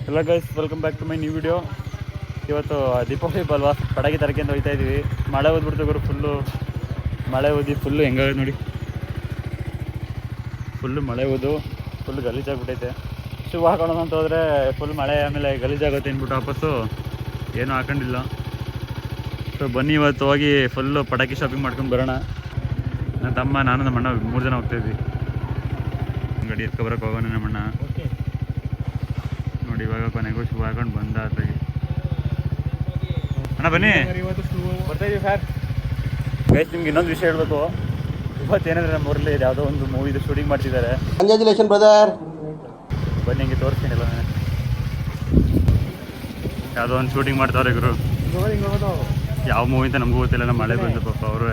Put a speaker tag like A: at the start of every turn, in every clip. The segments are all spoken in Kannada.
A: ಎಲ್ಲ guys welcome back to my new video. ಇವತ್ತು ದೀಪಾವಳಿ ಬಲ್ವಾ, ಪಟಾಕಿ ತರಕೆ ಅಂತ ಹೋಗ್ತಾ ಇದ್ವಿ. ಮಳೆ ಓದ್ಬಿಡ್ತು ಗುರು, ಫುಲ್ಲು ಮಳೆ ಓದಿ ಫುಲ್ಲು ಹೆಂಗಾಗುತ್ತೆ ನೋಡಿ. ಫುಲ್ಲು ಮಳೆ ಓದು ಫುಲ್ ಗಲೀಜಾಗ್ಬಿಟ್ಟೈತೆ. ಶೂ ಹಾಕೊಳ್ಳೋಣ ಅಂತ ಹೋದರೆ ಫುಲ್ ಮಳೆ, ಆಮೇಲೆ ಗಲೀಜಾಗುತ್ತೆ ಅಂದ್ಬಿಟ್ಟು ವಾಪಸ್ಸು ಏನೂ ಹಾಕೊಂಡಿಲ್ಲ. ಸೊ ಬನ್ನಿ ಇವತ್ತು ಹೋಗಿ ಫುಲ್ಲು ಪಟಾಕಿ ಶಾಪಿಂಗ್ ಮಾಡ್ಕೊಂಡು ಬರೋಣ. ನನ್ನ ತಮ್ಮ, ನಾನು, ನಮ್ಮ ಅಣ್ಣ 3 ಜನ ಹೋಗ್ತಾಯಿದ್ವಿ. ಗಾಡಿ ಎತ್ಕೊಬರಕ್ಕೆ ಹೋಗೋಣ ನಮ್ಮ ಅಣ್ಣ. ನೋಡಿ ಇವಾಗ ಕೊನೆಗೂ ಶೂ ಹಾಕೊಂಡು ಬಂದ ಆತಾಗಿ. ಅಣ್ಣ ಬನ್ನಿ, ಬರ್ತಾಯಿದ್ದೀವಿ ಸರ್. ಗೈಸ್ ನಿಮ್ಗೆ ಇನ್ನೊಂದು ವಿಷಯ ಹೇಳ್ಬೇಕು. ಇವತ್ತೇನಾದ್ರೆ ನಮ್ಮ ಊರಲ್ಲಿ ಯಾವುದೋ ಒಂದು ಮೂವಿದು ಶೂಟಿಂಗ್ ಮಾಡ್ತಿದ್ದಾರೆ.
B: Congratulation brother.
A: ಬನ್ನಿ ಹಿಂಗೆ ತೋರಿಸ್ತೀನಿಲ್ಲ ನಾನು. ಯಾವುದೋ ಒಂದು ಶೂಟಿಂಗ್ ಮಾಡ್ತಾವ್ರೆ ಗುರು. ಯಾವ ಮೂವಿ ಅಂತ ನಮಗೂ ಗೊತ್ತಿಲ್ಲ. ನಮ್ಮ ಮಳೆ ಬಂದು ಪಾಪ ಅವರು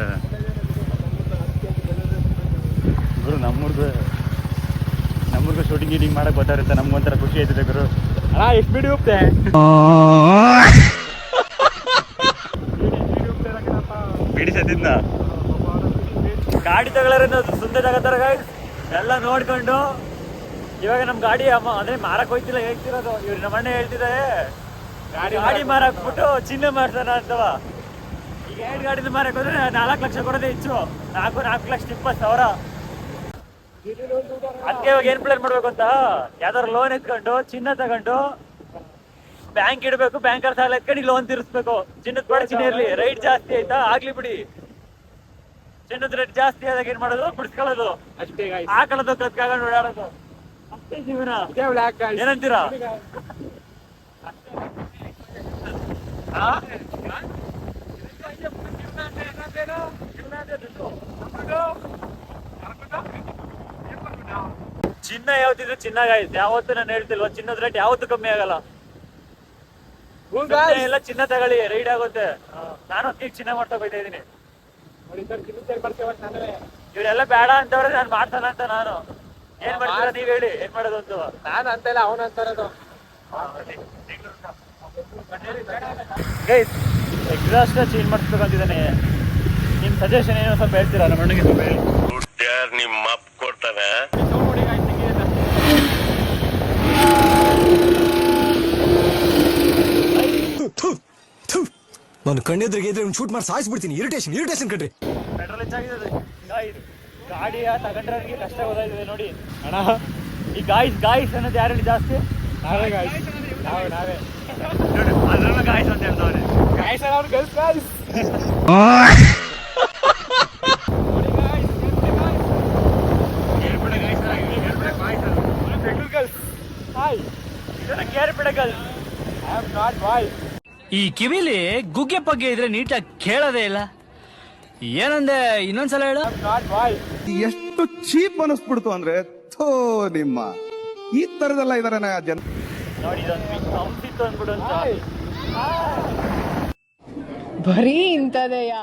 A: ಗುರು ನಮ್ಮೂರ್ಗೂ ಶೂಟಿಂಗ್ ಗೀಟಿಂಗ್ ಮಾಡಕ್ಕೆ ಬರ್ತಾರಿರ್ತಾರೆ. ನಮ್ಗೊಂಥರ ಖುಷಿ ಆಯ್ತದೆ ಗುರು. ಅಣ್ಣ ಎಷ್ಟು ಬಿಡಿ ಹೋಗ್ತೆ ಬಿಡಿ ಸದ್ದಿದ್ನ ಗಾಡಿ ತಗೊಳ್ಳೋರೇನು ಸುಂದರ ತಗೋತಾರ ಗೈಸ್. ಎಲ್ಲ ನೋಡ್ಕೊಂಡು ಇವಾಗ ನಮ್ಮ ಗಾಡಿ ಅದೇ ಮಾರಕ್ಕೆ ಹೋಯ್ತಿಲ್ಲ, ಹೇಳ್ತಿರೋದು ಇವ್ರು ನಮ್ಮ ಅಣ್ಣ ಹೇಳ್ತಿದ್ದಾರೆ. ಗಾಡಿ ಮಾರಾಕ್ಬಿಟ್ಟು ಚಿನ್ನ ಮಾಡ್ತಾನ ಅಂತವ. ಈಗ 2 ಗಾಡಿನ ಮಾರಕ್ಕೆ ಹೋದ್ರೆ 4 ಲಕ್ಷ ಕೊಡೋದೇ ಹೆಚ್ಚು. 4,20,000. ಅದಕ್ಕೆ ಇವಾಗ ಏನ್ ಪ್ಲಾನ್ ಮಾಡ್ಬೇಕು ಅಂತ, ಯಾವ್ದಾದ್ರು ಲೋನ್ ಎತ್ಕೊಂಡು ಚಿನ್ನ ತಗೊಂಡು ಬ್ಯಾಂಕ್ ಇಡಬೇಕು. ಬ್ಯಾಂಕರ್ ಸಾಲ ಎತ್ಕೊಂಡು ಲೋನ್ ತೀರಿಸ್ಬೇಕು. ಚಿನ್ನದ ಬೇಡ, ಚಿನ್ನ ಇರ್ಲಿ. ರೈಟ್ ಜಾಸ್ತಿ ಆಯ್ತಾ ಆಗ್ಲಿ ಬಿಡಿ. ಚಿನ್ನದ ರೇಟ್ ಜಾಸ್ತಿ ಆದಾಗ ಏನ್ ಮಾಡೋದು, ಬಿಡಿಸ್ಕೊಳ್ಳೋದು ಅಷ್ಟೇ. ಹಾಕೊಳ್ಳೋದು, ಕತ್ಕೊಂಡು ಓಡಾಡೋದು ಅಷ್ಟೇ ಜೀವನ. ಏನಂತೀರಾ? ಚಿನ್ನ ಯಾವತ್ತಿದ್ರು ಚಿನ್ನಾಗಾಯ್ತು. ಯಾವತ್ತು ನಾನು ಹೇಳ್ತಿಲ್ವ, ಚಿನ್ನದ ರೇಟ್ ಯಾವತ್ತು ಕಮ್ಮಿ ಆಗಲ್ಲ. ಎಲ್ಲ ಚಿನ್ನ ತಗೊಳ್ಳಿ, ರೈಡ್ ಆಗುತ್ತೆ. ನಾನು ಅದಕ್ಕೆ ಚಿನ್ನ ಮಾಡ್ತಾ ಹೋಗ್ತಾ ಇದೀನಿ. ಇವರೆಲ್ಲ ಬೇಡ ಅಂತವ್ರೆ ನಾನು ಮಾಡ್ತಾನ ಅಂತ. ನಾನು ಏನ್ ಮಾಡ್ತೀರ ನೀವ್ ಹೇಳಿ, ಏನ್ ಮಾಡೋದು ಅಂತ. ನಾನು ಅಂತಲ್ಲ, ಅವನು ಅಂತಾರದು. ಗೈಸ್ ಎಕ್ಸಾಸ್ಟ್ ಚೇಂಜ್ ಮಾಡಿಸ್ಬೇಕಂತಿದ್ದಾನೆ. ನಿಮ್ ಸಜೆಷನ್ ಏನೋ ಸ್ವಲ್ಪ ಹೇಳ್ತೀರಾ? ನಮ್ಮ ಅಣ್ಣಗೆ ಸ್ವಲ್ಪ ಹೇಳಿ.
B: ನಿಮ್ಮ ಅಪ್ಪ ಕೊಡ್ತಾನೆ.
C: ನಾನು ಕಣ್ಣೆದ್ರಿಗೆ ಇದ್ರೆ ಶೂಟ್ ಮಾಡಿ ಸಾಯಿಸ್ಬಿಡ್ತೀನಿ. ಇರಿಟೇಷನ್ ಕಣ್ರಿ.
A: ಪೆಟ್ರೋಲ್ ಹೆಚ್ಚಾಗಿದೆ. ಗಾಡಿ ತಗೊಂಡ್ರೆ ಕಷ್ಟ ಗೊತ್ತಾಯ್ತದೆ ನೋಡಿ ಅಣ್ಣ. ಈ ಗಾಯ್ಸ್ ಅನ್ನೋದು ಯಾರಲ್ಲಿ ಜಾಸ್ತಿ? ನಾವೇ ಅದ್ರಲ್ಲೂ ಗಾಯ್ಸ್ ಅಂತ ಹೇಳ್ತವ್ರೆ.
D: ಈ ಕಿವಿಲಿ ಗುಗ್ಗೆ ಪಗ್ಗೆ ಇದ್ರೆ ನೀಟಾಗಿ ಕೇಳೋದೇ ಇಲ್ಲ. ಏನಂದೆ ಇನ್ನೊಂದ್ಸಲ ಹೇಳು.
E: ಎಷ್ಟು ಚೀಪ್ ಅನಿಸ್ಬಿಡ್ತು ಅಂದ್ರೆ, ಥೋ ನಿಮ್ಮ ಈ ತರದೆಲ್ಲ ಇದಾರೆ ಜನ.
A: ನೋಡಿ ಇದೊಂದು ಅಂತಿತ್ತು ಅಂದ್ಬಿಡು ಅಂತ.
F: ಬರೀ ಇಂಥದೆಯಾ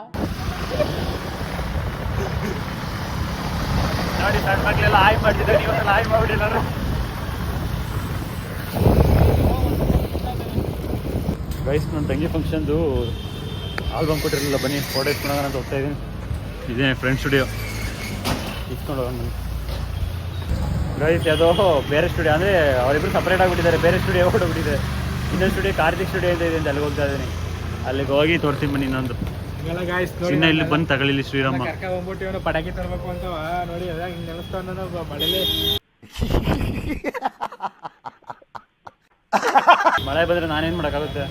A: ನೋಡಿ, ಸಣ್ಣ ಮಕ್ಳೆಲ್ಲ ಆಯ್ ಮಾಡ್ತಿದ್ದಾರೆ. ನೀವೊಂದೆಲ್ಲ ಆಯ್ ಮಾಡ್ಬಿಟ್ಟಿಲ್ಲ. ಗೈಸ್ ನನ್ನ ತಂಗಿ ಫಂಕ್ಷನ್ದು ಆಲ್ಬಮ್ ಕೊಟ್ಟಿರಲಿಲ್ಲ. ಬನ್ನಿ ಫೋಟೋ ಇಸ್ಕೊಂಡೋಗೋಣ ಅಂತ ಹೋಗ್ತಾ ಇದ್ದೀನಿ. ಇದೇ ಫ್ರೆಂಡ್ ಸ್ಟುಡಿಯೋ, ಇಸ್ಕೊಂಡು ಹೋಗೋಣ. ಗೈಸ್ ಯಾವುದೋ ಬೇರೆ ಸ್ಟುಡಿಯೋ, ಅಂದರೆ ಅವರಿಬ್ಬರು ಸಪ್ರೇಟ್ ಆಗಿಬಿಟ್ಟಿದ್ದಾರೆ. ಬೇರೆ ಸ್ಟುಡಿಯೋ ಹೊರಟೋಗ್ಬಿಟ್ಟಿದೆ. ಇನ್ನೊಂದು ಸ್ಟುಡಿಯೋ ಕಾರ್ತಿಕ್ ಸ್ಟುಡಿಯೋ ಅಂತ ಇದೆ ಅಂತ ಅಲ್ಲಿಗೆ ಹೋಗ್ತಾ ಇದ್ದೀನಿ. ಅಲ್ಲಿಗೆ ಹೋಗಿ ತೋರಿಸ್ತೀನಿ ಬನ್ನಿ. ಇನ್ನೊಂದು ಚಿನ್ನ ಇಲ್ಲಿ ಬಂದು ತಗೊಳ್ಳಿ ಶ್ರೀರಾಮ.
G: ಪಟಾಕಿ ತರಬೇಕು ಅಂತ ನೋಡಿ ನೆನೆಸ್ತಾವ ಮಳೆಲಿ.
A: ಮಳೆ ಬಂದ್ರೆ ನಾನೇನ್ ಮಾಡಕ್ಕಾಗುತ್ತೆ?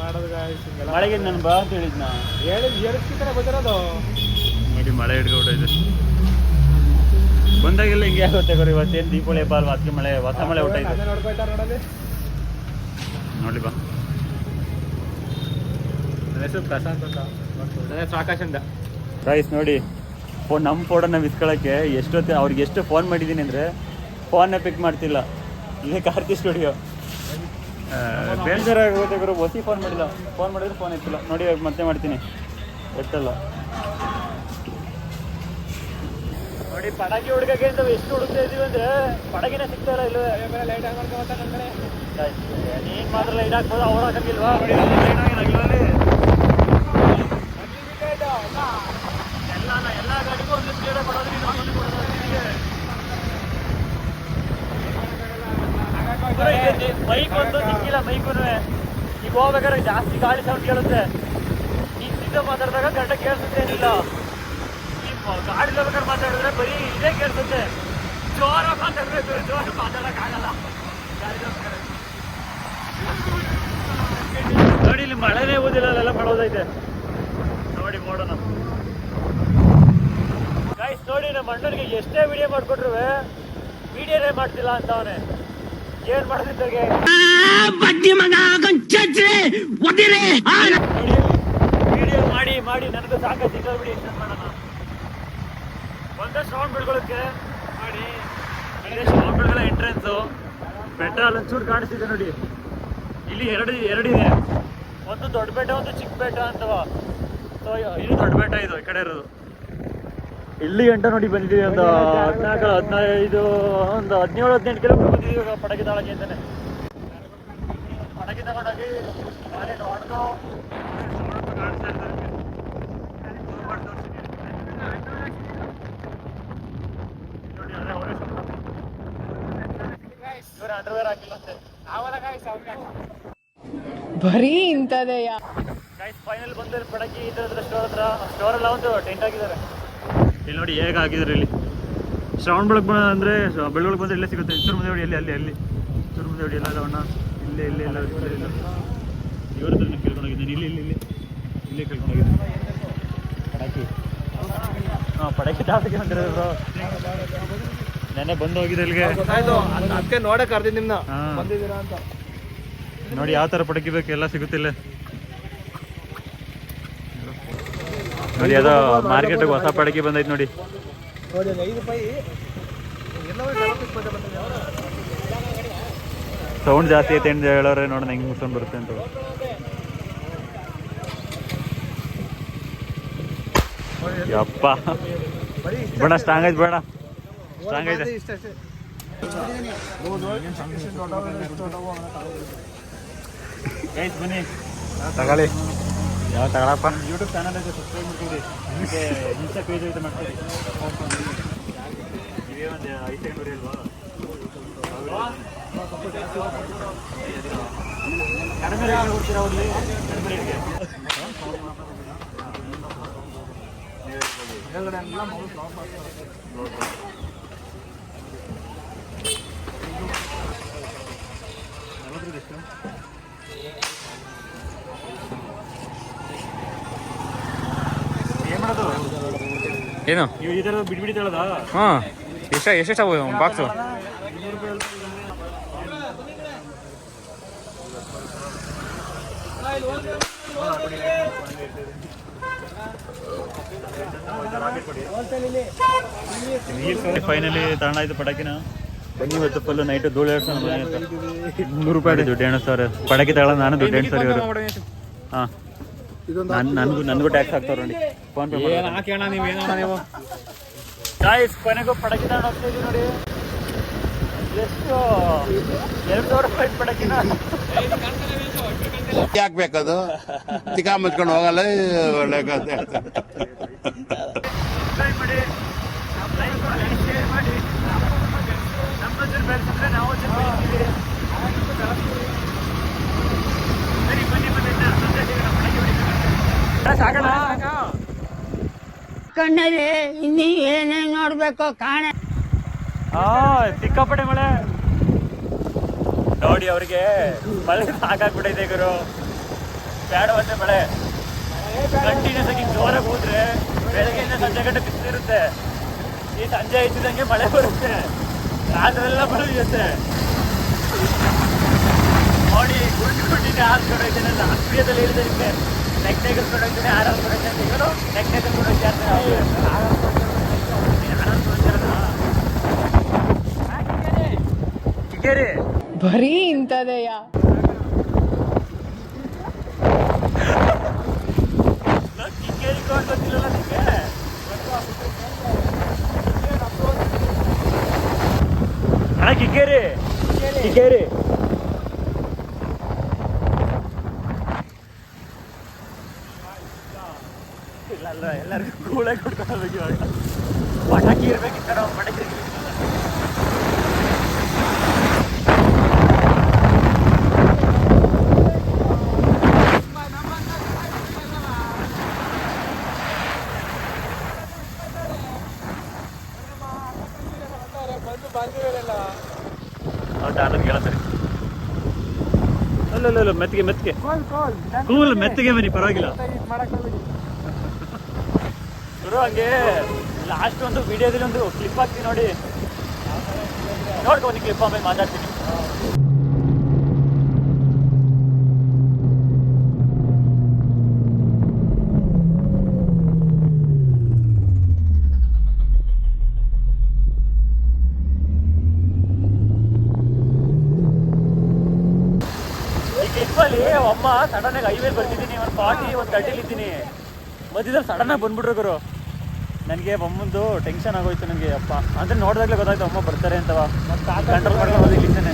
A: ಮಳೆಗೆ ನಾನು ಬಾ ಅಂತ ಹೇಳಿದ್ನ.
G: ಗೊತ್ತಿರೋದು
A: ನೋಡಿ ಮಳೆ ಹಿಡ್ಕೊಬಿಟ್ಟೈತೆ. ಬಂದಾಗೆಲ್ಲ ಹಿಂಗೆ ಆಗುತ್ತೆ ಗುರು. ಇವತ್ತೇನು ದೀಪಾವಳಿ ಹಬ್ಬ ಅಲ್ವಾ, ಅದಕ್ಕೆ ಮಳೆ, ಹೊಸ ಮಳೆ ಹೊಟ್ಟೈತೆ. ನೋಡಿ ಬಾ.
G: ನನ್ನ ಹೆಸರು ಪ್ರಶಾಂತ್ ಅಂತ. ನನ್ನ ಹೆಸರು ಆಕಾಶ್ ಅಂತ.
A: ಗೈಸ್ ನೋಡಿ, ನಮ್ಮ ಫೋಟೋನ ವಿಸ್ಕೊಳ್ಳೋಕ್ಕೆ ಎಷ್ಟೊತ್ತು ಅವ್ರಿಗೆ ಎಷ್ಟು ಫೋನ್ ಮಾಡಿದ್ದೀನಿ ಅಂದರೆ ಫೋನ್ನ ಪಿಕ್ ಮಾಡ್ತಿಲ್ಲ. ಇದೇ ಕಾರ್ತಿಕ್ ಸ್ಟುಡಿಯೋ. ಬೇಜಾರಾಗುತ್ತೆ ಗುರು. ಹೊಸಿ ಫೋನ್ ಮಾಡಿಲ್ಲ. ಫೋನ್ ಮಾಡಿದ್ರೆ ಫೋನ್ ಎತ್ತಿಲ್ಲ. ನೋಡಿ ಇವಾಗ ಮತ್ತೆ ಮಾಡ್ತೀನಿ, ಎತ್ತಲ್ಲ. ನೋಡಿ ಪಟಾಕಿ ಹುಡುಗಕ್ಕೆ ಅಂತ ಎಷ್ಟು ಹುಡುಕ್ತಾ ಇದೀವಿ ಅಂದರೆ ಪಟಾಕಿನೇ ಸಿಗ್ತಾ ಇಲ್ಲ. ಇಲ್ಲವೇ
G: ಲೈಟ್ ಹಾಕೊಂಡ್ಕೋತ ನನ್ನ ಕಡೆ.
A: ನೀನು ಮಾತ್ರ ಲೈಟ್ ಹಾಕ್ಬೋದು, ಅವ್ರು ಹಾಕಂಗಿಲ್ವಾ? ಎಲ್ಲ ಗಾಡಿಗೂ ಒಂದು ಸ್ಪೀಡ್ ಕೊಡೋದು. ಮೈಕ್ ಒಂದು ಸಿಕ್ಕಿಲ್ಲ, ಮೈಕೂ ಈಗ ಹೋಗ್ಬೇಕಾದ್ರೆ ಜಾಸ್ತಿ ಗಾಳಿ ಸೌಂಡ್ ಕೇಳುತ್ತೆ. ಈಗ ಸೀದಾ ಮಾತಾಡಿದಾಗ ಕರೆಕ್ಟಾಗಿ ಕೇಳಿಸುತ್ತೆ ಏನಿಲ್ಲ. ಈ ಗಾಡಿ ಹೋಗ್ಬೇಕಾದ್ರೆ ಮಾತಾಡಿದ್ರೆ ಬರೀ ಇದೇ ಕೇಳಿಸುತ್ತೆ. ಜೋರ ಮಾತಾಡ್ಬೇಕು, ಜೋರ ಮಾತಾಡೋಕ್ಕಾಗಲ್ಲ. ನೋಡಿ ಇಲ್ಲಿ ಮಳೆನೇ ಓದಿಲ್ಲ, ಅಲ್ಲೆಲ್ಲ ಮಾಡೋದೈತೆ ನೋಡಿ ಮಾಡೋಣ. ಗೈಸ್ ನೋಡಿ, ನಮ್ಮ ಅಣ್ಣನಿಗೆ ಎಷ್ಟೇ ವಿಡಿಯೋ ಮಾಡ್ಕೊಟ್ರು ವಿಡಿಯೋನೇ ಮಾಡ್ತಿಲ್ಲ ಅಂತ ಅವನೇ. ಏನ್ ಮಾಡ್ತಿದ್ದಾಗೆ ವಿಡಿಯೋ ಮಾಡಿ ಮಾಡಿ ನನಗೂ ಸಾಕಾಗಿ ವಿಡಿಯೋ ಎಕ್ಸ್ಟೆಂಡ್ ಮಾಡೋಣ. ಒಂದಷ್ಟು ರೌಂಡ್ ಬಿಡ್ಕೊಳ್ಳೋಕ್ಕೆ ಮಾಡಿ. ರೌಂಡ್ ಬಿಡ್ಗಳ ಎಂಟ್ರೆನ್ಸು ಪೆಟ್ರೋಲ್ ಒಂಚೂರು ಕಾಣಿಸ್ತಿದೆ ನೋಡಿ. ಇಲ್ಲಿ ಎರಡಿದೆ, ಒಂದು ದೊಡ್ಡ ಬೆಟ್ಟ, ಒಂದು ಚಿಕ್ಕ ಬೆಟ್ಟ ಅಂತವ. ಸೊ ಇದು ದೊಡ್ಡ ಬೆಟ್ಟ, ಇದು ಈ ಕಡೆ ಇರೋದು. ಇಲ್ಲಿ ಗಂಟ ನೋಡಿ ಬಂದಿದ್ದೀವಿ. ಒಂದು 14, 15, ಒಂದು 17, 18 ಕಿಲೋಮೀಟರ್ ಬಂದಿದ್ದೀವಿ ಇವಾಗ ಪಟಾಕಿ ತಾಳಕ್ಕೆ ಅಂತಾನೆ. ಪಟಾಕಿ ತಗೊಂಡೋಗಿ ಹೊಡೆದು ಕಾಣಿಸ್ತಾ ಇದ್ದಾರೆ. ನೋಡಿ ಅಲ್ಲೇ ಅವರೇ ಇವರು ಅಂಡರ್ವೇರ್ ಹಾಕಿಲ್ಲ ಅಂತೆ.
F: ಬರೀ ಇಂಥದೆಯಾ.
A: ಗೈಸ್ ಫೈನಲ್ ಬಂದ್ರೆ ಪಟಾಕಿ ಈ ಥರದ ಸ್ಟೋರ್ ಎಲ್ಲ ಒಂದು ಟೆಂಟ್ ಹಾಕಿದ್ದಾರೆ. ಇಲ್ಲಿ ನೋಡಿ ಹೇಗೆ ಹಾಕಿದ್ದಾರೆ. ಇಲ್ಲಿ ಶ್ರಾವಣ ಬೆಳಗ್ಗೆ ಅಂದರೆ ಬೆಳಗ್ಗೆ ಬಂದರೆ ಇಲ್ಲೇ ಸಿಗುತ್ತೆ. ಚೂರು ಮುಂದೆ ಹೊಡಿ, ಅಲ್ಲಿ ಚೂರು ಮುಂದೆ ಹೊಡಿ, ಎಲ್ಲ ಅಣ್ಣ ಇಲ್ಲೇ ಎಲ್ಲ ಇವ್ರ ಹತ್ರ ಕೇಳ್ಕೊಂಡೋಗಿದ್ದೀನಿ. ಇಲ್ಲೇ ಕೇಳ್ಕೊಂಡೋಗಿದ್ದೀನಿ ಪಟಾಕಿ. ಹಾಂ, ಪಟಾಕಿ ತಾಳಕ್ಕೆ ಬಂದಿರೋದು ನೆನ್ನೆ ಬಂದು ಹೋಗಿದೆ ಇಲ್ಲಿಗೆ.
G: ಅದಕ್ಕೆ ನೋಡಕ್ ಕರ್ದಿ ನಿಮ್ನ
A: ಹಾಂ,
G: ಬಂದಿದ್ದೀರಾ ಅಂತ.
A: ನೋಡಿ ಯಾವ ಥರ ಪಟಾಕಿ ಬೇಕು ಎಲ್ಲ ಸಿಗುತ್ತಿಲ್ಲ ನೋಡಿ. ಅದು ಮಾರ್ಕೆಟಿಗೆ ಹೊಸ ಪಟಾಕಿ ಬಂದೈತೆ ನೋಡಿ.
G: ನೋಡಿ ₹5
A: ಸೌಂಡ್ ಜಾಸ್ತಿ ಐತೆ ಅಂತ ಹೇಳೋರೆ. ನೋಡೋಣ ಹೆಂಗೆ ಸೌಂಡ್ ಬರುತ್ತೆ ಅಂತ. ಯಪ್ಪ ಬೇಡ, ಸ್ಟ್ರಾಂಗ್ ಐತೆ, ಬೇಡ ಸ್ಟ್ರಾಂಗ್ ಐತೆ. ಗೈಸ್ ಬನ್ನಿ ತಗೊಳ್ಳಿ. ಯಾವ ತಗೊಳಪ್ಪ. ಯೂಟ್ಯೂಬ್ ಚಾನಲ್ ಐತೆ, ಸಬ್ಸ್ಕ್ರೈಬ್ ಮಾಡ್ಕೊಳ್ಳಿ. ನಿಮಗೆ ಇನ್ಸ್ಟಾ ಪೇಜ್ ಐತೆ, ಮಾಡ್ಕೊಳ್ಳಿ. ನೀವೇ ಒಂದು 5 ಸೆಕೆಂಡ್ ಹೊಡೆಯಲ್ವಾ? ಕಡಿಮೆ ರೇಟ್ ಹೋಗ್ತೀರಾ ಅವ್ರಲ್ಲಿ? ಕಡಿಮೆ ರೇಟ್ಗೆ ಏನ್ ಮಾಡೋದು?
D: ಏನು
A: ನೀವು ಈ ಥರ ಬಿಡ್ಬಿಡಿ ತಗೊಳ್ಳೋದಾ?
D: ಹಾಂ, ಎಷ್ಟೆಷ್ಟಾವು ಬಾಕ್ಸು?
A: ಫೈನಲಿ ತಗೊಂಡಾಯ್ತು ಪಟಾಕಿನ. ಬನ್ನಿ ಇವತ್ತು ಫುಲ್ ನೈಟ್ ಧೂಳು ಏರ್ಸೋಣ. ₹100 ದುಡ್ಡು ಎಣಿಸ್ತಾರೆ. ಪಟಾಕಿ ತಗೊಳ್ಳೋ ನಾನು ದುಡ್ಡು ಎಣಿಸ್ತಾರೆ ಇವರು. ಹಾಂ, ನನಗೂ ಟ್ಯಾಕ್ಸ್ ಹಾಕ್ತಾರೆ ನೋಡಿ. ಫೋನ್ ಪೇ
D: ಹಾಕೋಣ ನೀವು.
A: ಗಾಯ್ಸ್ ಕೊನೆಗೂ ಪಟಾಕಿ ತಗೊಂಡು ಹೋಗ್ತಾ ಇದೀವಿ ನೋಡಿ. ಎಷ್ಟು ₹2,000 ಪಟಾಕಿನ.
B: ಯಾಕೆ ಬೇಕದು? ತಿಕಾ ಮುಚ್ಕೊಂಡು ಹೋಗಲ್ಲ. ಒಳ್ಳೆ ಕಥೆ.
A: ಸಬ್ಸ್ಕ್ರೈಬ್ ಮಾಡಿ, ಲೈಕ್ ಮಾಡಿ, ಶೇರ್ ಮಾಡಿ. ನಮ್ಮ ಜೊತೆ ಬೆಳೆಸಿದ್ರೆ ನಾವು ಬೆಳೆಸ್ತೀವಿ. ಸರಿ ಬನ್ನಿ ಸಾಕಣ.
H: ಕಣ್ಣಲ್ಲಿ ಇನ್ನೀ ಏನೇನ್ ನೋಡ್ಬೇಕು ಕಾಣ.
A: ಸಿಕ್ಕಾಪಟ್ಟೆ ಮಳೆ ನೋಡಿ. ಅವ್ರಿಗೆ ಮಳೆ ಸಾಕಾಗ್ಬಿಟ್ಟೈತೆ ಗುರು. ಬೇಡವಂತೆ ಮಳೆ. ಕಂಟಿನ್ಯೂಸ್ ಆಗಿ ಜೋರಾಗಿ ಹೋದ್ರೆ ಬೆಳಗ್ಗೆಯಿಂದ ಸಂಜೆ ಗಂಟೆ ಬಿಸಿಲಿರುತ್ತೆ. ಈ ಸಂಜೆ ಐತಿದಂಗೆ ಮಳೆ ಬರುತ್ತೆ, ರಾತ್ರೆಲ್ಲ ಬರುತ್ತೆ ನೋಡಿ. ಗುಂಡಿಗೆ ಹಾರ್ಸ್ಕೊಂಡೈತೆ. ನನ್ನ ಆಸ್ಪತ್ರೆಯಲ್ಲಿ ಹೇಳಿದೆ ನಿಮಗೆ, ನೆಕ್ ನೆಗಸ್ಕೊಂಡೋಗ್ತೀನಿ, ಆರಾಮ್ಸ್ಕೊಂಡೈತೆ ಅಂತ. ಇವರು ನೆಕ್ ನೆಗಸ್ಕೊಂಡೋಗ್ತಾರೆ.
F: ಬರೀ ಇಂಥದೆಯಾ.
A: ಗೊತ್ತಿಲ್ಲ ನಿಮಗೆ. ಅಣ್ಣ ಕಿಕ್ಕೇರಿ ಇಲ್ಲ, ಎಲ್ಲರಿಗೂ ಕೂಳೆ ಕೊಡ್ಕೊಳ್ಬೇಕು ಇವಾಗ. ಪಟಾಕಿ ಇರ್ಬೇಕಿತ್ತ ನಾವು. ಪಟಾಕಿ ಅಲ್ಲ ಮೆತ್ತಿಗೆ ಕೂಲ್ ಮೆತ್ತಿಗೆ ಬನ್ನಿ, ಪರವಾಗಿಲ್ಲ ಗುರು. ಹಂಗೆ ಲಾಸ್ಟ್ ಒಂದು ವಿಡಿಯೋದಲ್ಲಿ ಒಂದು ಕ್ಲಿಪ್ ಹಾಕ್ತೀನಿ ನೋಡಿ, ನೋಡ್ಕೊಂಡು ಕ್ಲಿಪ್ ಆಮೇಲೆ ಮಾತಾಡ್ತೀನಿ. ಈ ಕ್ಲಿಪ್ಪಲ್ಲಿ ಅಮ್ಮ ಸಡನ್ ಆಗಿ ಹೈವೇ ಬರ್ತಿದ್ದೀನಿ, ಒಂದು 40 ಒಂದು 30 ಇದ್ದೀನಿ, ಮಧ್ಯದಲ್ಲಿ ಸಡನ್ ಆಗಿ ಬಂದ್ಬಿಟ್ರು ಗುರು. ನನಗೆ ಅಮ್ಮಂದು ಟೆನ್ಷನ್ ಆಗೋಯ್ತು ನನಗೆ. ಅಪ್ಪ ಅಂದರೆ ನೋಡಿದಾಗಲೇ ಗೊತ್ತಾಯ್ತು ಅಮ್ಮ ಬರ್ತಾರೆ ಅಂತವ, ಕಂಟ್ರೋಲ್ ಮಾಡ್ಕೊಂಡು ಹೋದಿಲ್ಲಿಂದನೇ.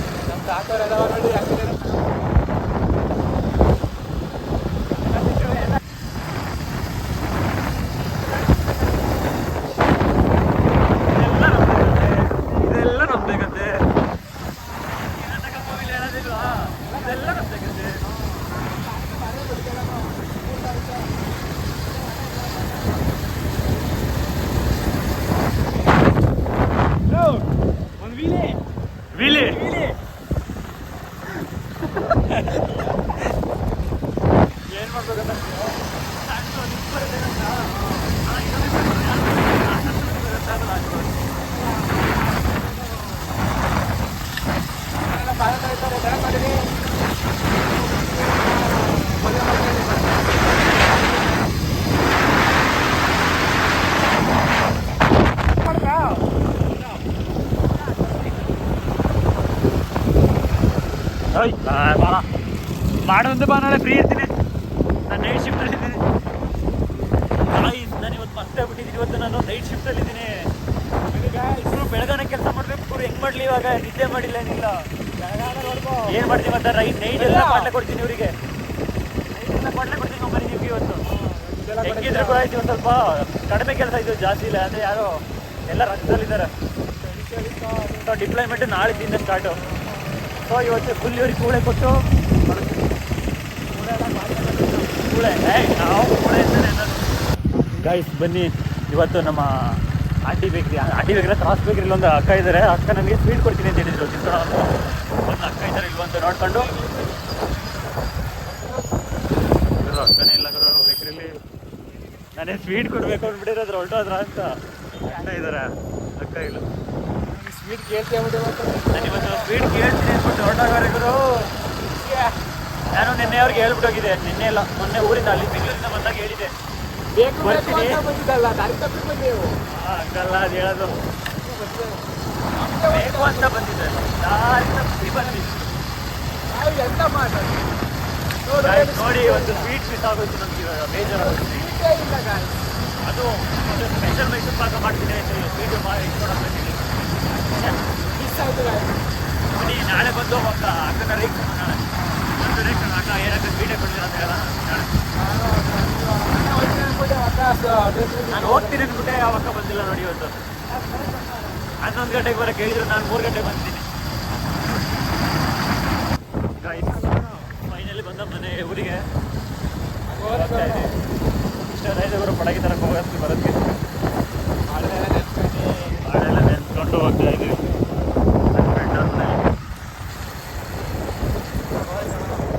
A: ಇದೆಲ್ಲ ನಮ್ಬೇಕಂತೆ, ಇದೆಲ್ಲ ನಮ್ಬೇಕಂತೆ. ವಿಲಿ ಏನ್ ಮಾಡ್ಬೇಕಂತ ಮಾಡೊಂದು ಬಾ, ನಾಳೆ ಫ್ರೀ ಇರ್ತೀನಿ. ನಾನು ನೈಟ್ ಶಿಫ್ಟಲ್ಲಿ ಇದ್ದೀನಿ. ನಾನು ಇವತ್ತು ಮತ್ತೆ ಬಿಟ್ಟಿದ್ದೀನಿ. ಇವತ್ತು ನಾನು ನೈಟ್ ಶಿಫ್ಟಲ್ಲಿ ಇದ್ದೀನಿ. ಇಬ್ಬರು ಬೆಳಗಾನ ಕೆಲಸ ಮಾಡಬೇಕು. ಇಬ್ಬರು ಹೆಂಗೆ ಮಾಡಲಿ ಇವಾಗ? ನಿದ್ದೆ ಮಾಡಿಲ್ಲ, ಏನಿಲ್ಲ. ಏನು ಮಾಡ್ತೀವಿ ಅಂತ ನೈಟ್ ಎಲ್ಲ ಪಾಟ್ಲೆ ಕೊಡ್ತೀನಿ ಇವರಿಗೆ, ನೈಟ್ ಪಾಟ್ಲೆ ಕೊಡ್ತೀನಿ ಕಂಪನಿ ನಿಮ್ಗೆ. ಇವತ್ತು ಹೆಂಗಿದ್ರೆ ಕೂಡ ಆಯ್ತು, ಒಂದು ಸ್ವಲ್ಪ ಕಡಿಮೆ ಕೆಲಸ ಇದು, ಜಾಸ್ತಿ ಇಲ್ಲ. ಅಂದರೆ ಯಾರೋ ಎಲ್ಲ ರಜದಲ್ಲಿದ್ದಾರೆ. ಡಿಪ್ಲಾಯ್ಮೆಂಟ್ ನಾಳಿದ್ದಿಂದ ಸ್ಟಾರ್ಟು. ಸೊ ಇವತ್ತು ಫುಲ್ ಇವ್ರಿಗೆ ಕೂಳೆ ಕೊಟ್ಟು ಗೈಸ್ ಬನ್ನಿ. ಇವತ್ತು ನಮ್ಮ ಆಂಟಿ ಬೇಕ್ರಿ ತ್ರಾಸ್ ಬೇಕ್ರಿ ಒಂದು ಅಕ್ಕ ಇದ್ದಾರೆ. ಅಕ್ಕ ನನಗೆ ಸ್ವೀಟ್ ಕೊಡ್ತೀನಿ ಅಂತ ಹೇಳಿದ್ರು, ತಿಂತೋಣ ಅಂತ. ಒಂದು ಅಕ್ಕ ಇದ್ದಾರೆ ಇಲ್ವಂತ ನೋಡ್ಕೊಂಡು, ಅಕ್ಕನೇ ಇಲ್ಲ ಗುರು ಬೇಕ್ರಿಲಿ. ನಾನೇ ಸ್ವೀಟ್ ಕೊಡಬೇಕು ಅಂದ್ಬಿಟ್ಟಿರೋದ್ರ ಹೊರಟೋದ್ರ ಅಂತ. ಅಕ್ಕ ಇದ್ದಾರೆ, ಅಕ್ಕ ಇಲ್ಲ.
G: ಸ್ವೀಟ್ ಕೇಳ್ತೇವೆ
A: ನಾನು ಇವತ್ತು ಸ್ವೀಟ್ ಕೇಳ್ತೀನಿ ಅಂದ್ಬಿಟ್ಟು ಹೊರಟೋಗೋರೆ ಗುರು. ನಾನು ನಿನ್ನೆ ಅವ್ರಿಗೆ ಹೇಳ್ಬಿಟ್ಟು ಹೋಗಿದೆ, ನಿನ್ನೆ ಇಲ್ಲ ಮೊನ್ನೆ ಊರಿಂದ ಅಲ್ಲಿ ಬೆಂಗಳೂರಿಂದ ಬಂದಾಗ ಹೇಳಿದೆ ಬರ್ತೀನಿ. ಹಂಗಲ್ಲ ಅದು ಹೇಳೋದು, ಬೇಕು ಅಂತ ಬಂದಿದ್ದೆ, ದಾರಿ ತಪ್ಪಿ ಬಂದಿದ್ದೆ. ನೋಡಿ ಒಂದು ಸ್ವೀಟ್ ಮಿಸ್ ಆಗೋಯ್ತು ನಮ್ಗೆ, ಇವಾಗ ಬೇಜಾರಾಗುತ್ತೆ. ಅದು ಒಂದು ಸ್ಪೆಷಲ್ ಮೈಸೂರು ಪಾಕ ಮಾಡ್ತೀನಿ, ಸ್ವೀಟು ಮಾಡಿ ಇಟ್ಕೊಂಡು ಬನ್ನಿ. ನಾಳೆ ಬಂದು ಅಕ್ಕನ ರೇಕ್ ನಾಳೆ ಅಕ್ಕ ಏನಕ್ಕೆ ಸ್ವೀಟೇ ಕೊಡ್ತೀರ ಅಂತ ಹೇಳ. ನಾನು ಹೋಗ್ತೀನಿ ಅಂದ್ಬಿಟ್ಟೆ, ಯಾವ ಅಕ್ಕ ಬಂದಿಲ್ಲ ನೋಡಿ. ಇವತ್ತು 11 ಗಂಟೆಗೆ ಬರೋಕ್ಕೆ ಹೇಳಿದ್ರು, ನಾನು 3 ಗಂಟೆಗೆ ಬಂದಿದ್ದೀನಿ. ಫೈನಲಿ ಬಂದ ಮನೆ ಊರಿಗೆ. ಇಷ್ಟ ಬರೋ ಪಡಗಿ ತರಕ್ಕೆ ಹೋಗೋದಕ್ಕೆ ಬರೋದಕ್ಕೆ ಹಾಡೆಲ್ಲ ನೆನ್ಸ್ಕೊಂಡು ಹೋಗ್ತಾ ಇದ್ದೀವಿ.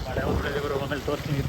A: ಮಳೆ ಹೋಗ್ಬಿಟ್ಟಿದೆ ಗುರು, ಆಮೇಲೆ ತೋರಿಸ್ತೀನಿ.